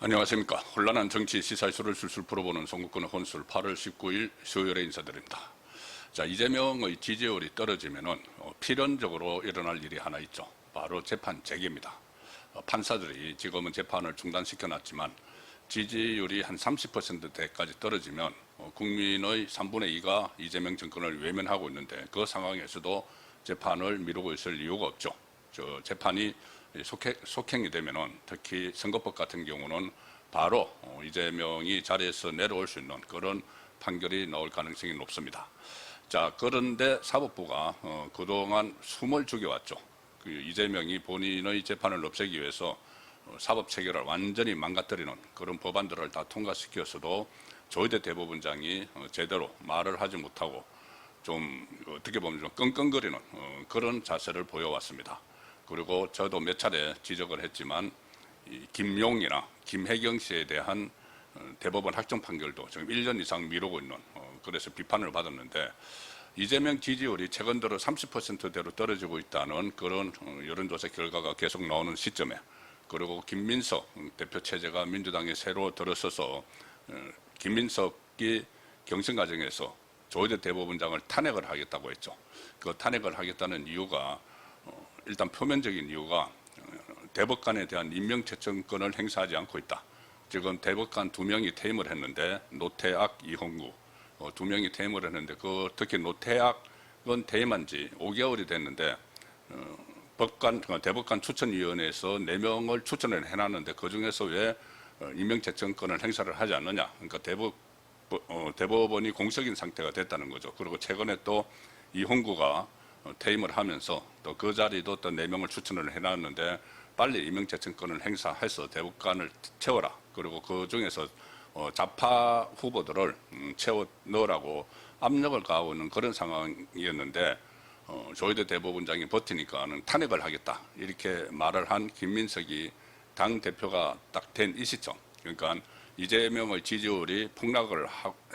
안녕하십니까. 혼란한 정치 시사이슈를 술술 풀어보는 송국근의 혼술 8월 19일 수요일에 인사드립니다. 자, 이재명의 지지율이 떨어지면은 필연적으로 일어날 일이 하나 있죠. 바로 재판 재개입니다. 판사들이 지금은 재판을 중단시켜 놨지만 지지율이 한 30%대까지 떨어지면 국민의 3분의 2가 이재명 정권을 외면하고 있는데, 그 상황에서도 재판을 미루고 있을 이유가 없죠. 재판이 속행이 되면은, 특히 선거법 같은 경우는 바로 이재명이 자리에서 내려올 수 있는 그런 판결이 나올 가능성이 높습니다. 자, 그런데 사법부가 그동안 숨을 죽여왔죠. 이재명이 본인의 재판을 없애기 위해서 사법 체계를 완전히 망가뜨리는 그런 법안들을 다 통과시켰어도 조희대 대법원장이 제대로 말을 하지 못하고 좀 어떻게 보면 좀 끙끙거리는 그런 자세를 보여왔습니다. 그리고 저도 몇 차례 지적을 했지만 김용이나 김혜경 씨에 대한 대법원 확정 판결도 지금 1년 이상 미루고 있는, 그래서 비판을 받았는데, 이재명 지지율이 최근 들어 30%대로 떨어지고 있다는 그런 여론조사 결과가 계속 나오는 시점에, 그리고 김민석 대표 체제가 민주당에 새로 들어서서 김민석이 경선 과정에서 조희대 대법원장을 탄핵을 하겠다고 했죠. 그 탄핵을 하겠다는 이유가 일단 표면적인 이유가 대법관에 대한 임명채청권을 행사하지 않고 있다. 지금 대법관 2명이 퇴임을 했는데, 노태악, 이홍구 2명이 퇴임을 했는데, 특히 노태악은 퇴임한 지 5개월이 됐는데 대법관 추천위원회에서 4명을 추천을 해놨는데 그중에서 왜 임명채청권을 행사를 하지 않느냐. 그러니까 대법원이 공석인 상태가 됐다는 거죠. 그리고 최근에 또 이홍구가 퇴임을 하면서 또 그 자리도 또 4명을 추천을 해놨는데 빨리 임명채청권을 행사해서 대법관을 채워라. 그리고 그 중에서 좌파 후보들을 채워 넣으라고 압력을 가하고 있는 그런 상황이었는데, 조희대 대법원장이 버티니까는 탄핵을 하겠다 이렇게 말을 한 김민석이 당 대표가 딱 된 이 시점, 그러니까 이재명의 지지율이 폭락을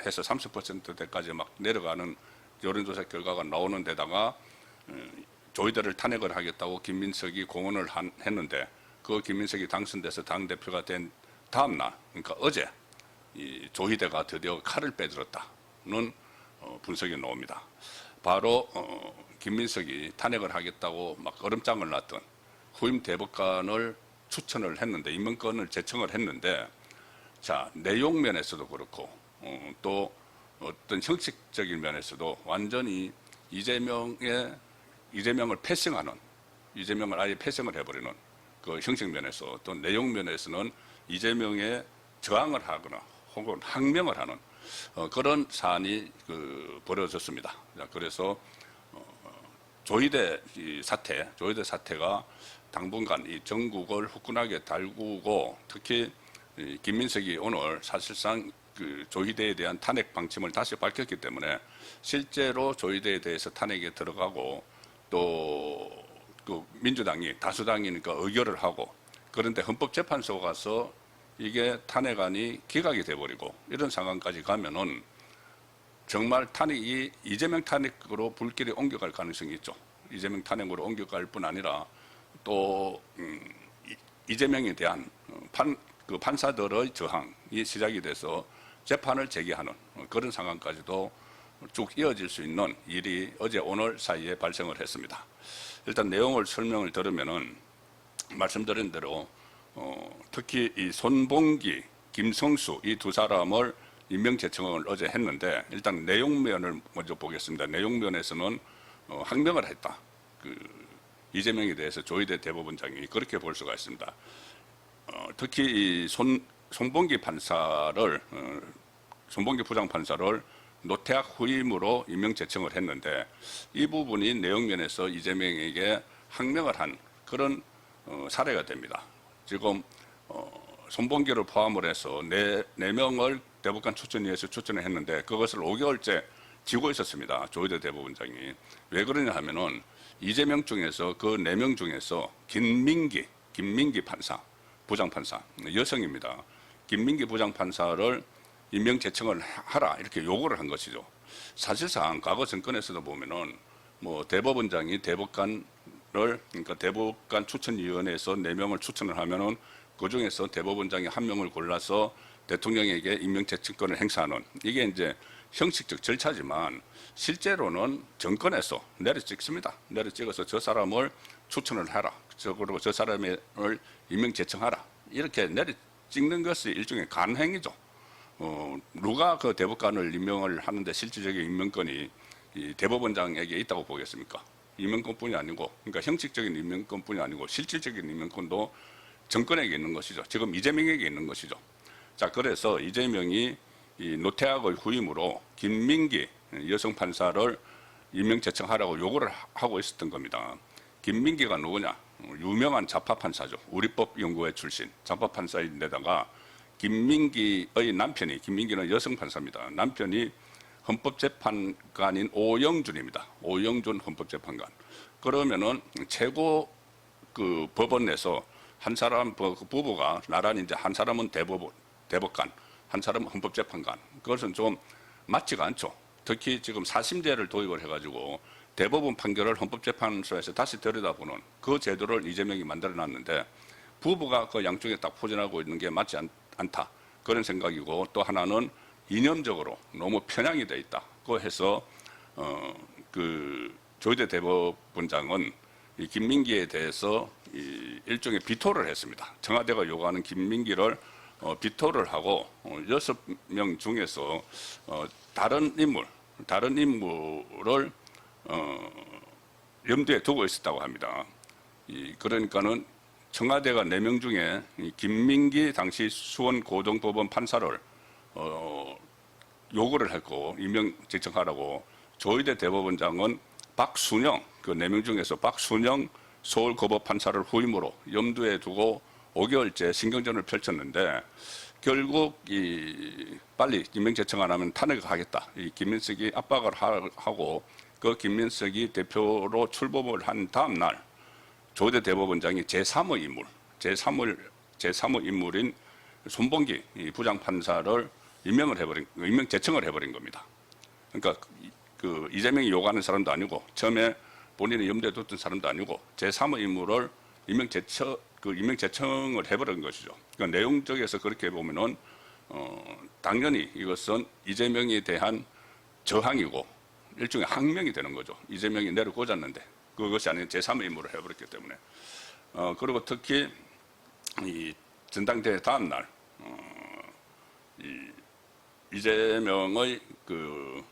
해서 30%대까지 막 내려가는 여론조사 결과가 나오는 데다가 조희대를 탄핵을 하겠다고 김민석이 공언을 했는데, 그 김민석이 당선돼서 당대표가 된 다음날, 그러니까 어제 이 조희대가 드디어 칼을 빼들었다는 분석이 나옵니다. 바로 김민석이 탄핵을 하겠다고 막 얼음장을 놨던 후임 대법관을 추천을 했는데, 임명권을 제청을 했는데, 자, 내용 면에서도 그렇고 또 어떤 형식적인 면에서도 완전히 이재명을 패싱하는, 이재명을 아예 패싱을 해버리는 그 형식 면에서, 또 내용 면에서는 이재명에 저항을 하거나 혹은 항명을 하는 그런 사안이 벌어졌습니다. 그래서 조희대 사태가 당분간 이 전국을 후끈하게 달구고, 특히 김민석이 오늘 사실상 조희대에 대한 탄핵 방침을 다시 밝혔기 때문에 실제로 조희대에 대해서 탄핵에 들어가고, 또 민주당이 다수당이니까 의결을 하고, 그런데 헌법재판소 가서 이게 탄핵안이 기각이 돼버리고 이런 상황까지 가면은 정말 탄핵이 이재명 탄핵으로 불길이 옮겨갈 가능성이 있죠. 이재명 탄핵으로 옮겨갈 뿐 아니라 또 이재명에 대한 판사들의 저항이 시작이 돼서 재판을 재개하는 그런 상황까지도 쭉 이어질 수 있는 일이 어제 오늘 사이에 발생을 했습니다. 일단 내용을 설명을 들으면은 말씀드린 대로 특히 이 손봉기, 김성수 이 두 사람을 임명제청을 어제 했는데, 일단 내용면을 먼저 보겠습니다. 내용면에서는 항명을 했다. 이재명에 대해서 조희대 대법원장이 그렇게 볼 수가 있습니다. 특히 이 손봉기 부장판사를 노태악 후임으로 임명제청을 했는데, 이 부분이 내용면에서 이재명에게 항명을 한 그런 사례가 됩니다. 지금 손봉기를 포함을 해서 4명을 대법관 추천위에서 추천을 했는데 그것을 5개월째 쥐고 있었습니다. 조희대 대법원장이. 왜 그러냐 하면은 이재명 중에서 그 4명 중에서 김민기 부장판사, 여성입니다. 김민기 부장판사를 임명제청을 하라 이렇게 요구를 한 것이죠. 사실상 과거 정권에서도 보면은 대법원장이 그러니까 대법관 추천위원회에서 4명을 추천을 하면은 그 중에서 대법원장이 한 명을 골라서 대통령에게 임명제청권을 행사하는 이게 이제 형식적 절차지만 실제로는 정권에서 내려찍습니다. 내려찍어서 저 사람을 추천을 하라. 그리고 저 사람을 임명제청하라. 이렇게 내려찍는 것이 일종의 간행이죠. 누가 그 대법관을 임명을 하는데 실질적인 임명권이 이 대법원장에게 있다고 보겠습니까? 임명권뿐이 아니고, 그러니까 형식적인 임명권뿐이 아니고 실질적인 임명권도 정권에게 있는 것이죠. 지금 이재명에게 있는 것이죠. 자, 그래서 이재명이 이 노태악의 후임으로 김민기 여성 판사를 임명제청하라고 요구를 하고 있었던 겁니다. 김민기가 누구냐? 유명한 좌파 판사죠. 우리법연구회 출신 좌파 판사인데다가 김민기의 남편이, 김민기는 여성 판사입니다. 남편이 헌법재판관인 오영준입니다. 오영준 헌법재판관. 그러면은 최고 그 법원에서 한 사람 부부가 나란히 이제 한 사람은 대법관, 한 사람은 헌법재판관. 그것은 좀 맞지가 않죠. 특히 지금 사심제를 도입을 해가지고 대법원 판결을 헌법재판소에서 다시 들여다보는 그 제도를 이재명이 만들어놨는데 부부가 그 양쪽에 딱 포진하고 있는 게 맞지 않다. 그런 생각이고 또 하나는 이념적으로 너무 편향이 돼 있다. 그 해서 그 조희대 대법원장은 이 김민기에 대해서 일종의 비토를 했습니다. 청와대가 요구하는 김민기를 비토를 하고 6명 중에서 다른 인물을 염두에 두고 있었다고 합니다. 그러니까는 청와대가 4명 중에 김민기 당시 수원 고등법원 판사를 요구를 했고 임명제청하라고 조희대 대법원장은 박순영 그 4명 중에서 박순영 서울고법 판사를 후임으로 염두에 두고 5개월째 신경전을 펼쳤는데 결국 빨리 임명제청 안 하면 탄핵을 하겠다. 김민석이 압박을 하고 그 김민석이 대표로 출범을 한 다음 날 조희대 대법원장이 제3의 인물인 손봉기 부장판사를 임명제청을 해버린 겁니다. 그러니까 그 이재명이 요구하는 사람도 아니고 처음에 본인이 염두에 뒀던 사람도 아니고 제3의 인물을 임명제청을 해버린 것이죠. 그러니까 내용적에서 그렇게 보면은 당연히 이것은 이재명에 대한 저항이고 일종의 항명이 되는 거죠. 이재명이 내려꽂았는데 그것이 아닌 제3의 인물을 해버렸기 때문에. 그리고 특히 이 전당대회 다음 날 이재명의 그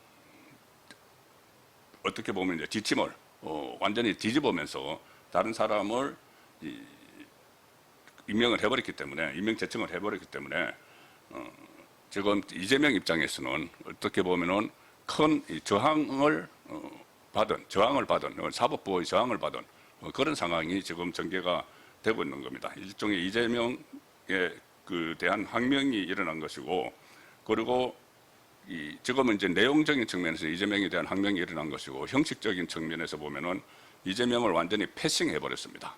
어떻게 보면 이제 지침을 완전히 뒤집으면서 다른 사람을 임명을 해버렸기 때문에 임명제청을 해버렸기 때문에 지금 이재명 입장에서는 어떻게 보면은 큰 저항을 받은 사법부의 저항을 받은 그런 상황이 지금 전개가 되고 있는 겁니다. 일종의 이재명에 대한 항명이 일어난 것이고 그리고 지금은 이제 내용적인 측면에서 이재명에 대한 항명이 일어난 것이고 형식적인 측면에서 보면은 이재명을 완전히 패싱해 버렸습니다.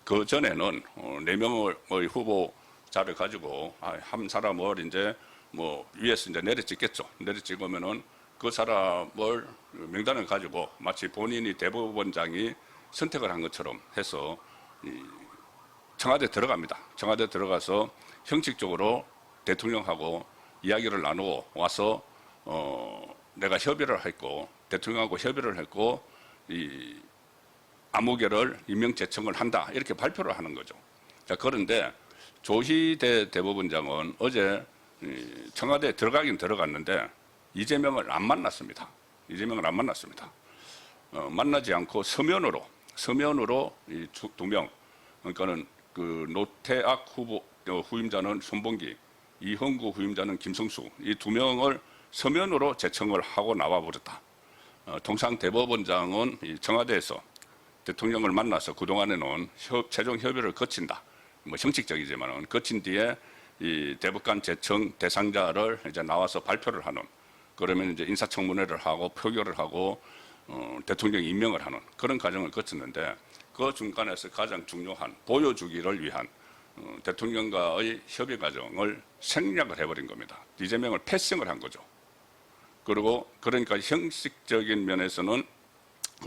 그 전에는 4명의 후보자를 가지고 한 사람을 이제 뭐 위에서 이제 내려찍겠죠. 내려찍으면은 그 사람을 명단을 가지고 마치 본인이 대법원장이 선택을 한 것처럼 해서 청와대 들어갑니다. 청와대 들어가서 형식적으로 대통령하고 이야기를 나누고 와서 내가 협의를 했고 대통령하고 협의를 했고 아무개를 임명제청을 한다 이렇게 발표를 하는 거죠. 자, 그런데 조희대 대법원장은 어제 청와대에 들어가긴 들어갔는데 이재명을 안 만났습니다. 만나지 않고 서면으로 이 2명 그러니까는 그 노태악 후임자는 손봉기, 이형구 후임자는 김성수 이 2명을 서면으로 제청을 하고 나와버렸다. 통상 대법원장은 청와대에서 대통령을 만나서 그동안에는 최종 협의를 거친다. 뭐 형식적이지만은 거친 뒤에 이 대법관 제청 대상자를 이제 나와서 발표를 하는 그러면 이제 인사청문회를 하고 표결을 하고 대통령 임명을 하는 그런 과정을 거쳤는데 그 중간에서 가장 중요한 보여주기를 위한 대통령과의 협의 과정을 생략을 해버린 겁니다. 이재명을 패싱을 한 거죠. 그리고 그러니까 형식적인 면에서는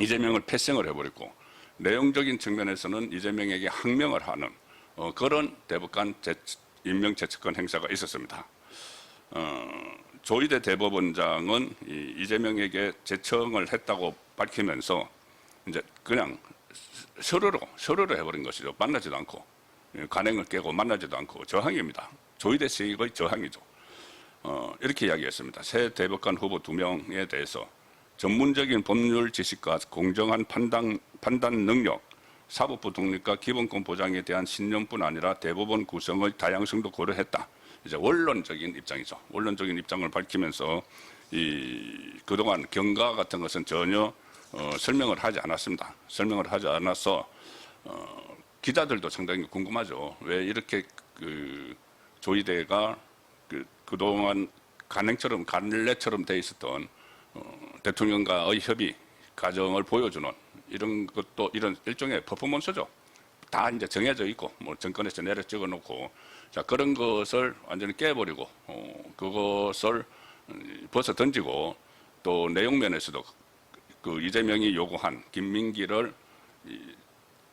이재명을 패싱을 해버렸고 내용적인 측면에서는 이재명에게 항명을 하는 그런 대법관 임명제청권 행사가 있었습니다. 조희대 대법원장은 이재명에게 제청을 했다고 밝히면서 이제 그냥 서류로 해버린 것이죠. 만나지도 않고 관행을 깨고 만나지도 않고 저항입니다. 조희대 씨의 저항이죠. 이렇게 이야기했습니다. 새 대법관 후보 2명에 대해서 전문적인 법률 지식과 공정한 판단 능력, 사법부 독립과 기본권 보장에 대한 신념뿐 아니라 대법원 구성의 다양성도 고려했다. 이제 원론적인 입장이죠. 원론적인 입장을 밝히면서 그동안 경과 같은 것은 전혀 설명을 하지 않았습니다. 설명을 하지 않아서 기자들도 상당히 궁금하죠. 왜 이렇게 조희대가 그동안 관례처럼 돼 있었던 대통령과의 협의 과정을 보여주는 이런 것도 이런 일종의 퍼포먼스죠. 다 이제 정해져 있고 뭐 정권에서 내려 찍어 놓고 자 그런 것을 완전히 깨버리고 그것을 벗어 던지고 또 내용 면에서도 그 이재명이 요구한 김민기를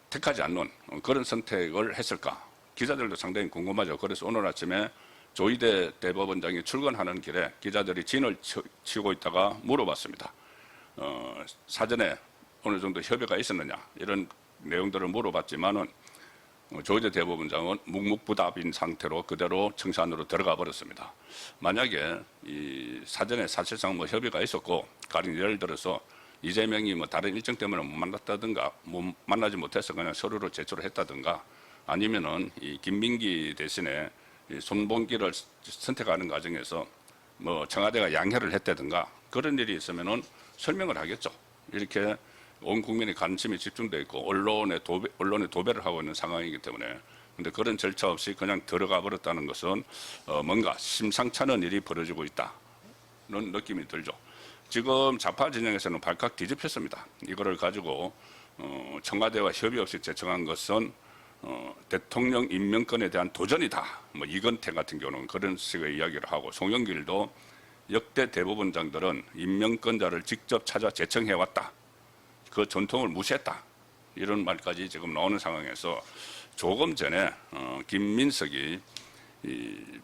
택하지 않는 그런 선택을 했을까? 기자들도 상당히 궁금하죠. 그래서 오늘 아침에 조희대 대법원장이 출근하는 길에 기자들이 진을 치고 있다가 물어봤습니다. 사전에 어느 정도 협의가 있었느냐 이런 내용들을 물어봤지만은 조희대 대법원장은 묵묵부답인 상태로 그대로 청산으로 들어가 버렸습니다. 만약에 이 사전에 사실상 뭐 협의가 있었고 가령 예를 들어서 이재명이 뭐 다른 일정 때문에 못 만났다든가 못 만나지 못해서 그냥 서류로 제출을 했다든가 아니면은 이 김민기 대신에 이 손봉기를 선택하는 과정에서 뭐 청와대가 양해를 했다든가 그런 일이 있으면은 설명을 하겠죠. 이렇게 온 국민의 관심이 집중되어 있고 언론에 도배를 하고 있는 상황이기 때문에 근데 그런 절차 없이 그냥 들어가 버렸다는 것은 뭔가 심상찮은 일이 벌어지고 있다는 느낌이 들죠. 지금 좌파 진영에서는 발칵 뒤집혔습니다. 이거를 가지고 청와대와 협의 없이 제청한 것은 대통령 임명권에 대한 도전이다. 뭐 이건태 같은 경우는 그런 식의 이야기를 하고 송영길도 역대 대법원장들은 임명권자를 직접 찾아 제청해왔다. 그 전통을 무시했다. 이런 말까지 지금 나오는 상황에서 조금 전에 김민석이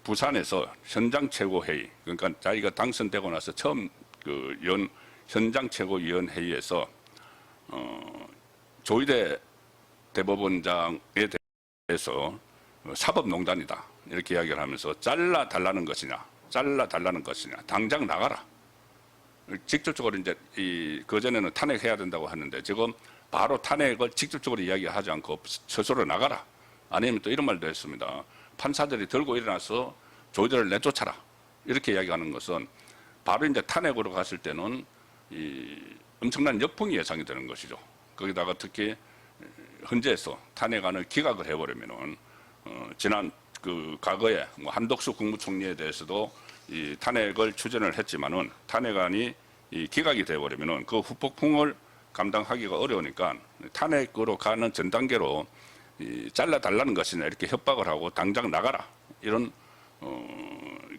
부산에서 현장 최고회의 그러니까 자기가 당선되고 나서 처음 연 현장 최고위원회의에서 조희대 대법원장에 대해서 사법농단이다 이렇게 이야기를 하면서 잘라달라는 것이냐 당장 나가라. 직접적으로 이제 그전에는 탄핵해야 된다고 하는데 지금 바로 탄핵을 직접적으로 이야기하지 않고 스스로 나가라. 아니면 또 이런 말도 했습니다. 판사들이 들고 일어나서 조희대를 내쫓아라. 이렇게 이야기하는 것은 바로 이제 탄핵으로 갔을 때는 엄청난 역풍이 예상이 되는 것이죠. 거기다가 특히 헌재에서 탄핵안을 기각을 해버리면은 지난 과거에 뭐 한덕수 국무총리에 대해서도 이 탄핵을 추진을 했지만은 탄핵안이 기각이 돼버리면은 그 후폭풍을 감당하기가 어려우니까 탄핵으로 가는 전 단계로 잘라달라는 것이냐 이렇게 협박을 하고 당장 나가라 이런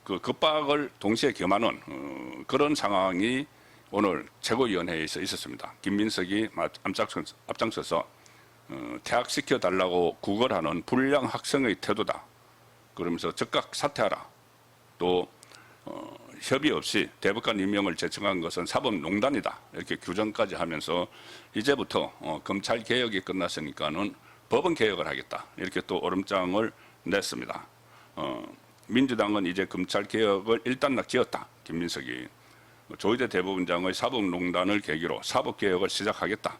그 급박을 동시에 겸하는 그런 상황이 오늘 최고위원회에서 있었습니다. 김민석이 앞장서서 퇴학시켜달라고 구걸하는 불량 학생의 태도다. 그러면서 즉각 사퇴하라. 또 협의 없이 대법관 임명을 제청한 것은 사법농단이다. 이렇게 규정까지 하면서 이제부터 검찰 개혁이 끝났으니까는 법원 개혁을 하겠다. 이렇게 또 얼음장을 냈습니다. 민주당은 이제 검찰 개혁을 일단락 지었다. 김민석이 조희대 대법원장의 사법농단을 계기로 사법개혁을 시작하겠다.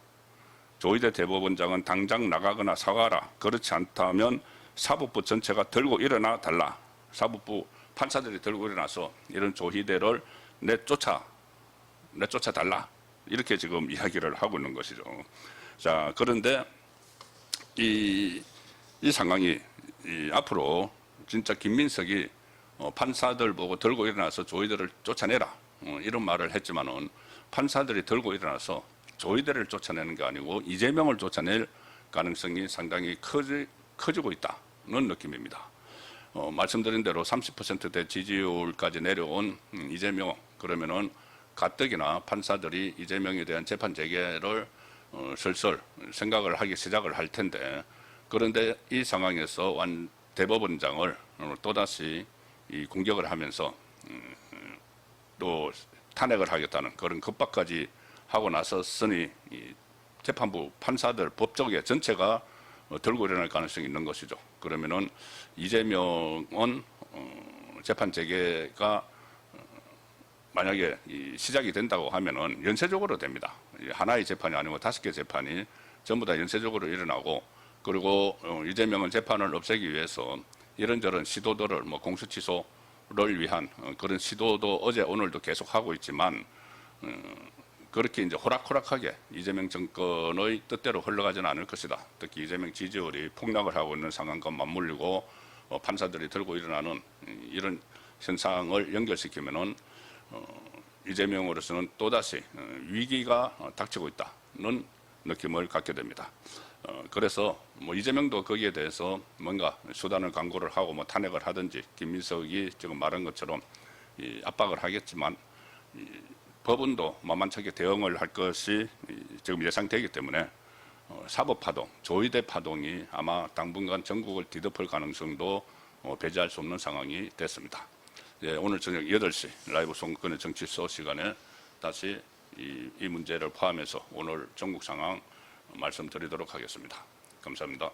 조희대 대법원장은 당장 나가거나 사과하라. 그렇지 않다면 사법부 전체가 들고 일어나 달라. 사법부 판사들이 들고 일어나서 이런 조희대를 내쫓아 달라. 이렇게 지금 이야기를 하고 있는 것이죠. 자, 그런데 이 상황이 앞으로 진짜 김민석이 판사들 보고 들고 일어나서 조희대를 쫓아내라. 이런 말을 했지만은 판사들이 들고 일어나서 조희대를 쫓아내는 게 아니고 이재명을 쫓아낼 가능성이 상당히 커지고 있다는 느낌입니다. 말씀드린 대로 30%대 지지율까지 내려온 이재명 그러면은 가뜩이나 판사들이 이재명에 대한 재판 재개를 슬슬 생각을 하기 시작을 할 텐데 그런데 이 상황에서 대법원장을 또다시 이 공격을 하면서 또 탄핵을 하겠다는 그런 겁박까지 하고 나섰으니 이 재판부 판사들 법조계 전체가 들고 일어날 가능성이 있는 것이죠. 그러면은 이재명은 재판 재개가 만약에 시작이 된다고 하면은 연쇄적으로 됩니다. 하나의 재판이 아니고 5개 재판이 전부 다 연쇄적으로 일어나고, 그리고 이재명은 재판을 없애기 위해서 이런저런 시도들을 공수처를 위한 그런 시도도 어제 오늘도 계속 하고 있지만 그렇게 이제 호락호락하게 이재명 정권의 뜻대로 흘러가지는 않을 것이다. 특히 이재명 지지율이 폭락을 하고 있는 상황과 맞물리고 판사들이 들고 일어나는 이런 현상을 연결시키면은 이재명으로서는 또다시 위기가 닥치고 있다는 느낌을 갖게 됩니다. 그래서 이재명도 거기에 대해서 뭔가 수단을 강구를 하고 탄핵을 하든지 김민석이 지금 말한 것처럼 압박을 하겠지만 법원도 만만찮게 대응을 할 것이 지금 예상되기 때문에 사법파동, 조의대 파동이 아마 당분간 전국을 뒤덮을 가능성도 배제할 수 없는 상황이 됐습니다. 오늘 저녁 8시 라이브 송건의 정치쇼 시간에 다시 이 문제를 포함해서 오늘 전국 상황 말씀드리도록 하겠습니다. 감사합니다.